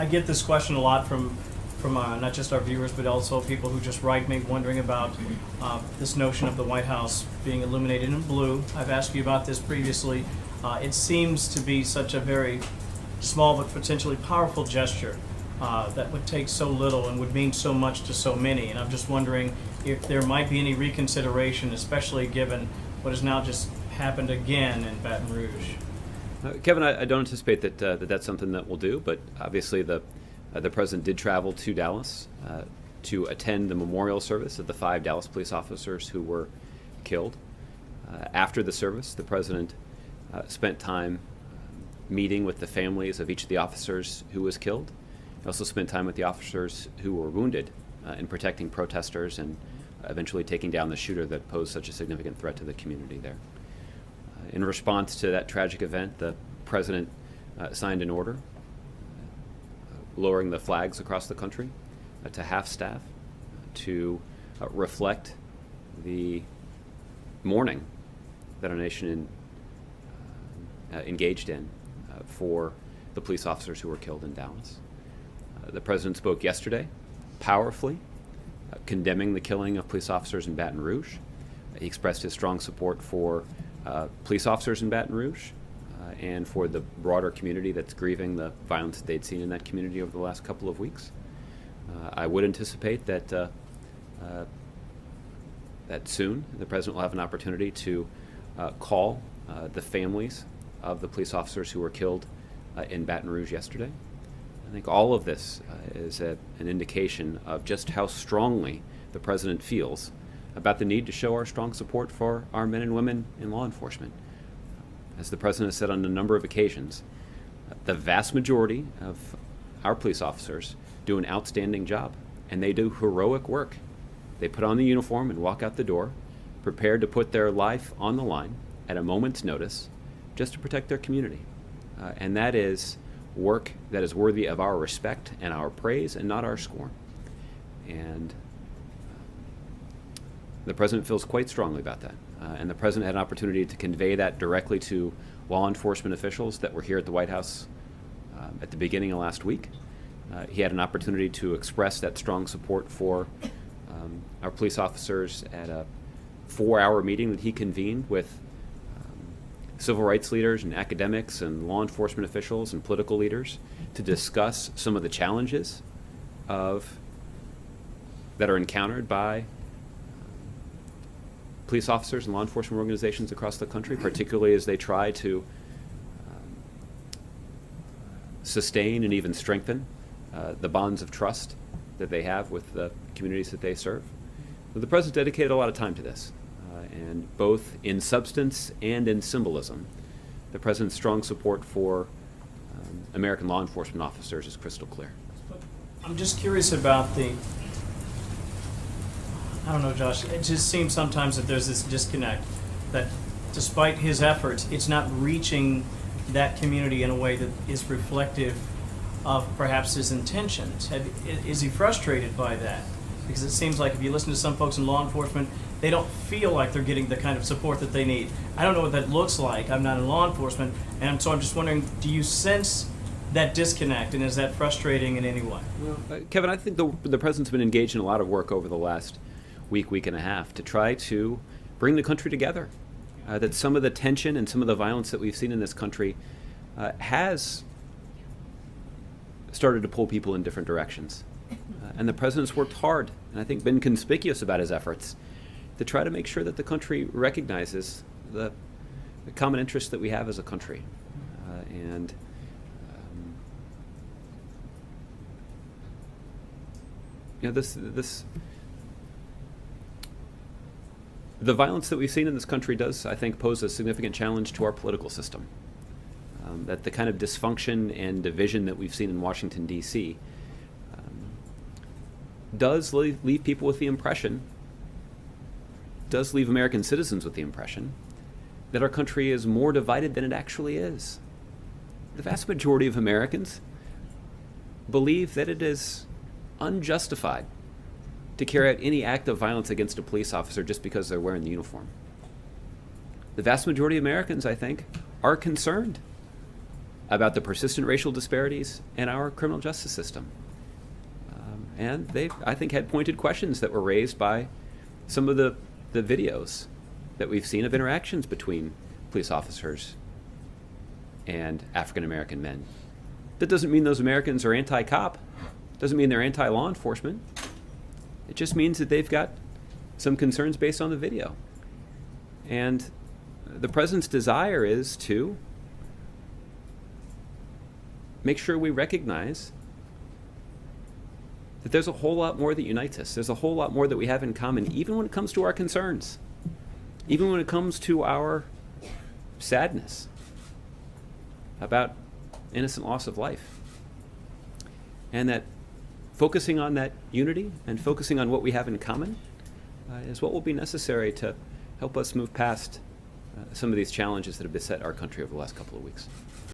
I get this question a lot from not just our viewers, but also people who just write me wondering about this notion of the White House being illuminated in blue. I've asked you about this previously. It seems to be such a very small but potentially powerful gesture that would take so little and would mean so much to so many. And I'm just wondering if there might be any reconsideration, especially given what has now just happened again in Baton Rouge. Kevin, I don't anticipate that that's something that we'll do, but obviously the president did travel to Dallas to attend the memorial service of the 5 Dallas police officers who were killed. After the service, the president spent time meeting with the families of each of the officers who was killed. He also spent time with the officers who were wounded in protecting protesters and eventually taking down the shooter that posed such a significant threat to the community there. In response to that tragic event, the president signed an order lowering the flags across the country to half-staff to reflect the mourning that our nation engaged in for the police officers who were killed in Dallas. The president spoke yesterday powerfully, condemning the killing of police officers in Baton Rouge. He expressed his strong support for police officers in Baton Rouge and for the broader community that's grieving the violence that they'd seen in that community over the last couple of weeks. I would anticipate that that soon the president will have an opportunity to call the families of the police officers who were killed in Baton Rouge yesterday. I think all of this is an indication of just how strongly the president feels about the need to show our strong support for our men and women in law enforcement. As the president has said on a number of occasions, the vast majority of our police officers do an outstanding job, and they do heroic work. They put on the uniform and walk out the door, prepared to put their life on the line at a moment's notice just to protect their community. And that is work that is worthy of our respect and our praise and not our scorn. And the president feels quite strongly about that. And the president had an opportunity to convey that directly to law enforcement officials that were here at the White House at the beginning of last week. He had an opportunity to express that strong support for our police officers at a 4-hour meeting that he convened with civil rights leaders and academics and law enforcement officials and political leaders to discuss some of the challenges that are encountered by police officers and law enforcement organizations across the country, particularly as they try to sustain and even strengthen the bonds of trust that they have with the communities that they serve. But the president dedicated a lot of time to this. And both in substance and in symbolism, the president's strong support for American law enforcement officers is crystal clear. I'm just curious about I don't know, Josh, it just seems sometimes that there's this disconnect, that despite his efforts, it's not reaching that community in a way that is reflective of perhaps his intentions. Is he frustrated by that? Because it seems like if you listen to some folks in law enforcement, they don't feel like they're getting the kind of support that they need. I don't know what that looks like. I'm not in law enforcement, and so I'm just wondering, do you sense that disconnect, and is that frustrating in any way? Well, Kevin, I think the president's been engaged in a lot of work over the last week and a half to try to bring the country together. That some of the tension and some of the violence that we've seen in this country has started to pull people in different directions. And the president's worked hard, and I think been conspicuous about his efforts to try to make sure that the country recognizes the common interests that we have as a country. The violence that we've seen in this country does, I think, pose a significant challenge to our political system. That the kind of dysfunction and division that we've seen in Washington, D.C. Does leave people with the impression, does leave American citizens with the impression that our country is more divided than it actually is. The vast majority of Americans believe that it is unjustified to carry out any act of violence against a police officer just because they're wearing the uniform. The vast majority of Americans, I think, are concerned about the persistent racial disparities in our criminal justice system. And they've, I think, had pointed questions that were raised by some of the videos that we've seen of interactions between police officers and African American men. That doesn't mean those Americans are anti-cop. Doesn't mean they're anti-law enforcement. It just means that they've got some concerns based on the video. And the president's desire is to make sure we recognize that there's a whole lot more that unites us. There's a whole lot more that we have in common, even when it comes to our concerns, even when it comes to our sadness about innocent loss of life. And that focusing on that unity and focusing on what we have in common is what will be necessary to help us move past some of these challenges that have beset our country over the last couple of weeks.